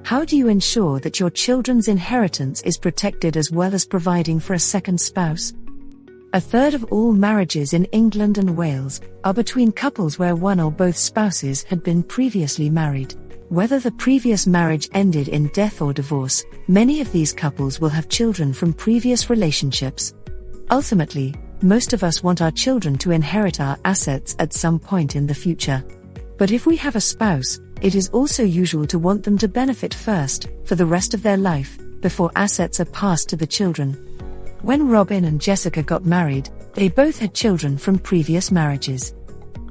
How do you ensure that your children's inheritance is protected as well as providing for a second spouse? A third of all marriages in England and Wales are between couples where one or both spouses had been previously married. Whether the previous marriage ended in death or divorce, many of these couples will have children from previous relationships. Ultimately, most of us want our children to inherit our assets at some point in the future. But if we have a spouse, it is also usual to want them to benefit first, for the rest of their life, before assets are passed to the children. When Robin and Jessica got married, they both had children from previous marriages.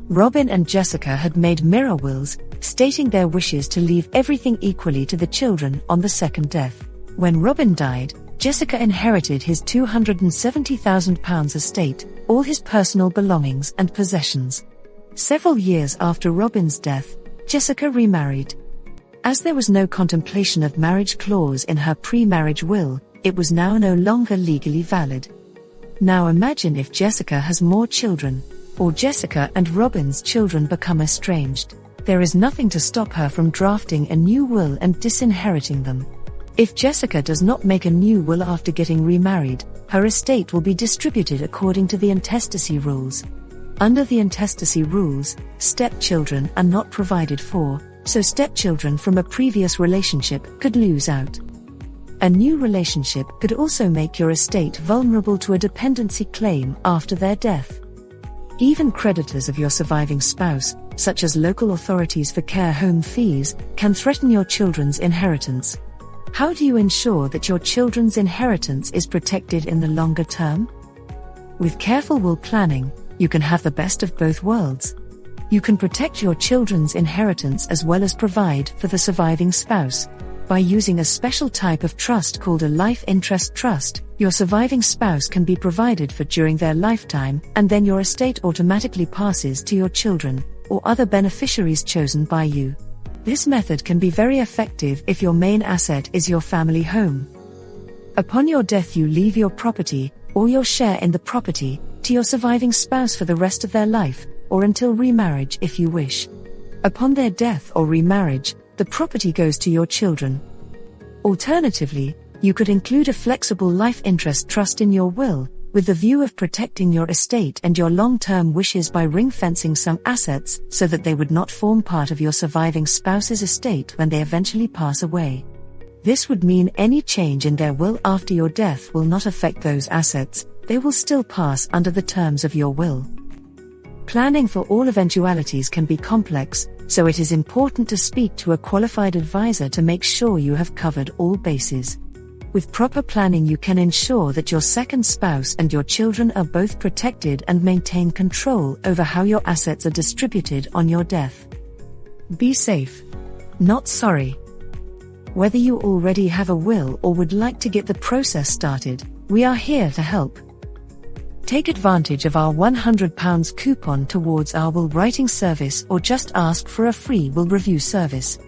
Robin and Jessica had made mirror wills, stating their wishes to leave everything equally to the children on the second death. When Robin died, Jessica inherited his £270,000 estate, all his personal belongings and possessions. Several years after Robin's death, Jessica remarried. As there was no contemplation of marriage clause in her pre-marriage will, it was now no longer legally valid. Now imagine if Jessica has more children, or Jessica and Robin's children become estranged. There is nothing to stop her from drafting a new will and disinheriting them. If Jessica does not make a new will after getting remarried, her estate will be distributed according to the intestacy rules. Under the intestacy rules, stepchildren are not provided for, so stepchildren from a previous relationship could lose out. A new relationship could also make your estate vulnerable to a dependency claim after their death. Even creditors of your surviving spouse, such as local authorities for care home fees, can threaten your children's inheritance. How do you ensure that your children's inheritance is protected in the longer term? With careful will planning, you can have the best of both worlds. You can protect your children's inheritance as well as provide for the surviving spouse. By using a special type of trust called a life interest trust, your surviving spouse can be provided for during their lifetime, and then your estate automatically passes to your children, or other beneficiaries chosen by you. This method can be very effective if your main asset is your family home. Upon your death you leave your property, or your share in the property, to your surviving spouse for the rest of their life, or until remarriage if you wish. Upon their death or remarriage, the property goes to your children. Alternatively, you could include a flexible life interest trust in your will, with the view of protecting your estate and your long-term wishes by ring-fencing some assets so that they would not form part of your surviving spouse's estate when they eventually pass away. This would mean any change in their will after your death will not affect those assets, they will still pass under the terms of your will. Planning for all eventualities can be complex, so it is important to speak to a qualified advisor to make sure you have covered all bases. With proper planning you can ensure that your second spouse and your children are both protected and maintain control over how your assets are distributed on your death. Be safe, not sorry. Whether you already have a will or would like to get the process started, we are here to help. Take advantage of our £100 coupon towards our will writing service or just ask for a free will review service.